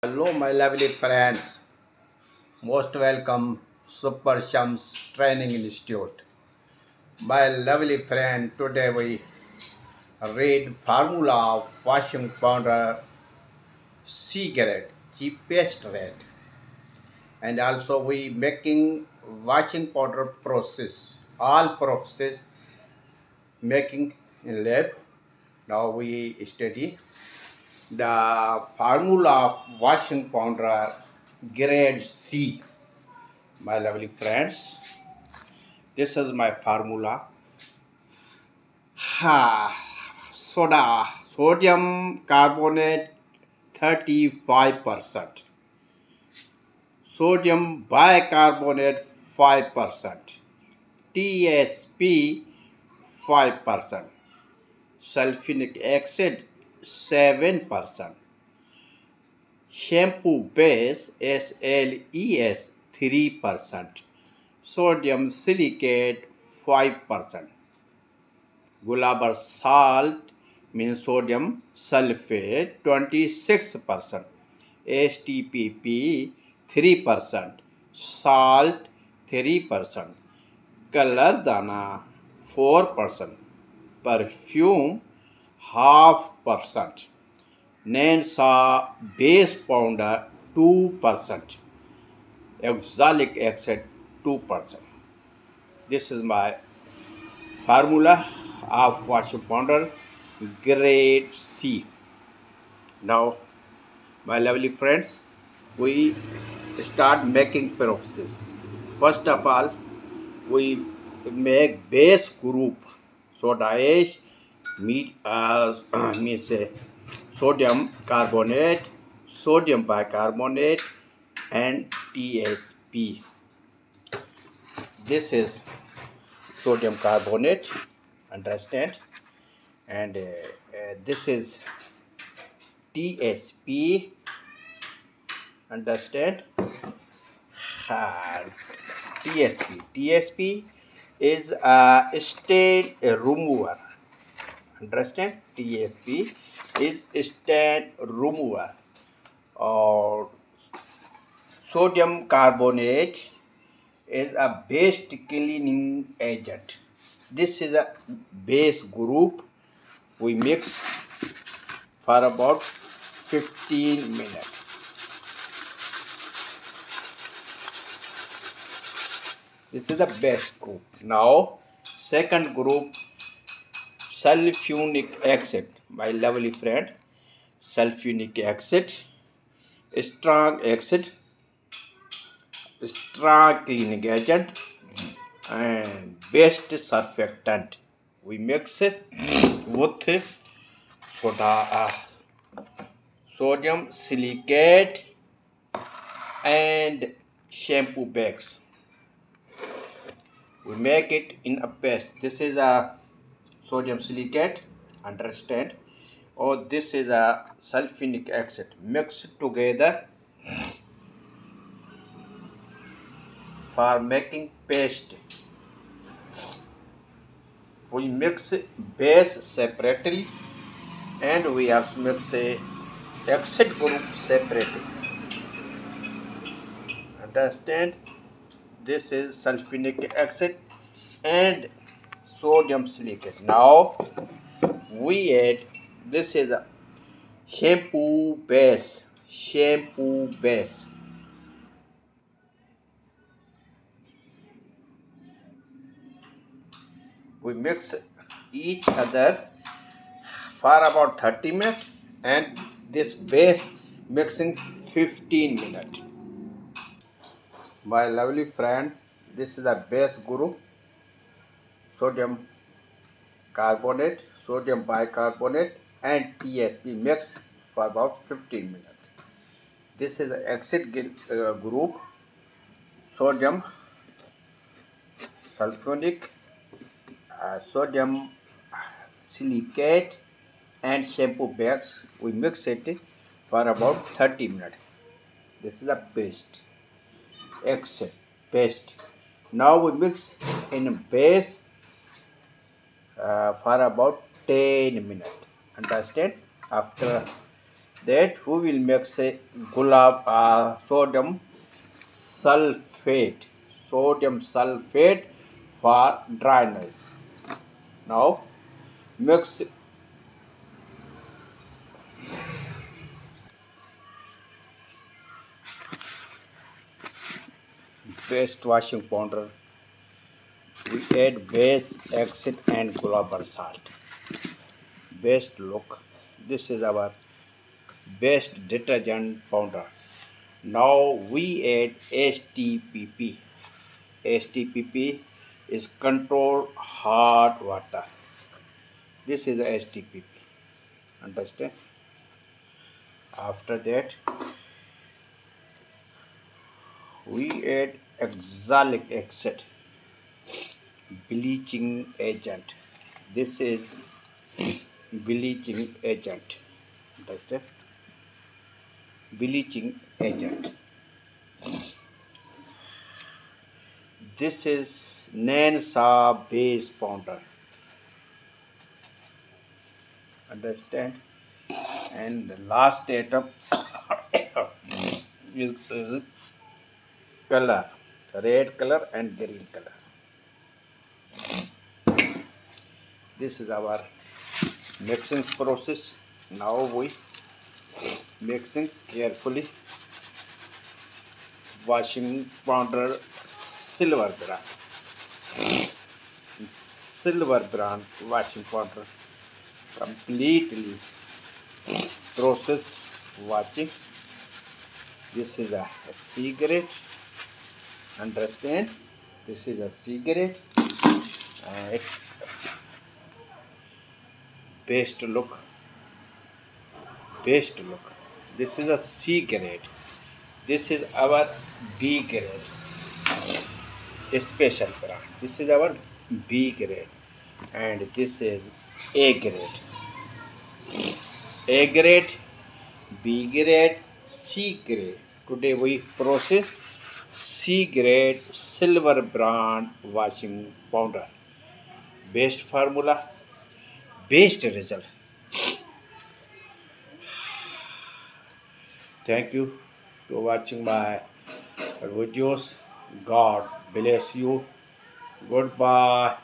Hello, my lovely friends. Most welcome, Super Shams Training Institute. My lovely friend, today we read formula of washing powder C grade, cheapest rate, and also we making washing powder process, all process making in lab. Now we study the formula of washing powder grade C. My lovely friends, this is my formula. Soda, sodium carbonate 35%, sodium bicarbonate 5%, TSP 5%, sulfuric acid 7%, shampoo base SLES 3%, sodium silicate 5%, gulabar salt means sodium sulfate 26%, STPP 3%, salt 3%, color dana 4%, perfume 0.5%, Nansa base powder 2%, oxalic acid 2%. This is my formula of washing powder grade C. Now, my lovely friends, we start making process. First of all, we make base group soda ash means sodium carbonate, sodium bicarbonate, and TSP. This is sodium carbonate, understand, and this is TSP, understand. TSP is a stain remover, understand. TSP is stain remover. Or sodium carbonate is a base cleaning agent. This is a base group. We mix for about 15 minutes. This is the base group. Now, second group, sulfuric acid. My lovely friend, sulfuric acid, strong acid, strong cleaning agent, and best surfactant. We mix it with sodium silicate and shampoo bags. We make it in a paste. This is a sodium silicate, understand, or this is a sulfuric acid. Mix together for making paste. We mix base separately, and we also mix a acid group separately, understand. This is sulfuric acid and sodium silicate. Now we add, this is a shampoo base. We mix each other for about 30 minutes, and this base mixing 15 minutes. My lovely friend, this is a base group, sodium carbonate, sodium bicarbonate, and TSP mix for about 15 minutes. This is the acid group, sodium sulfuric, sodium silicate, and shampoo bags. We mix it for about 30 minutes. This is a paste. Now we mix in a base for about 10 minutes, understand. After that we will mix a gulab sulfate sodium sulfate for dryness. Now mix paste washing powder. We add base exit and gulab salt. Best look. This is our best detergent powder. Now we add STPP. STPP is controlled hot water. This is STPP. Understand? After that, we add oxalic acid, bleaching agent. This is bleaching agent. Understand? Bleaching agent. This is Nansa base powder. Understand? And the last item is color, red color and green color. This is our mixing process. Now we mixing carefully. Washing powder silver brand washing powder completely process washing. This is a cigarette. Understand? This is a cigarette. It's best look. This is a cigarette. This is our B grade special brand. This is our B grade, and this is A grade. A grade, B grade, C grade. Today we process C grade silver brand washing powder. Best formula, best result. Thank you for watching my videos. God bless you. Goodbye.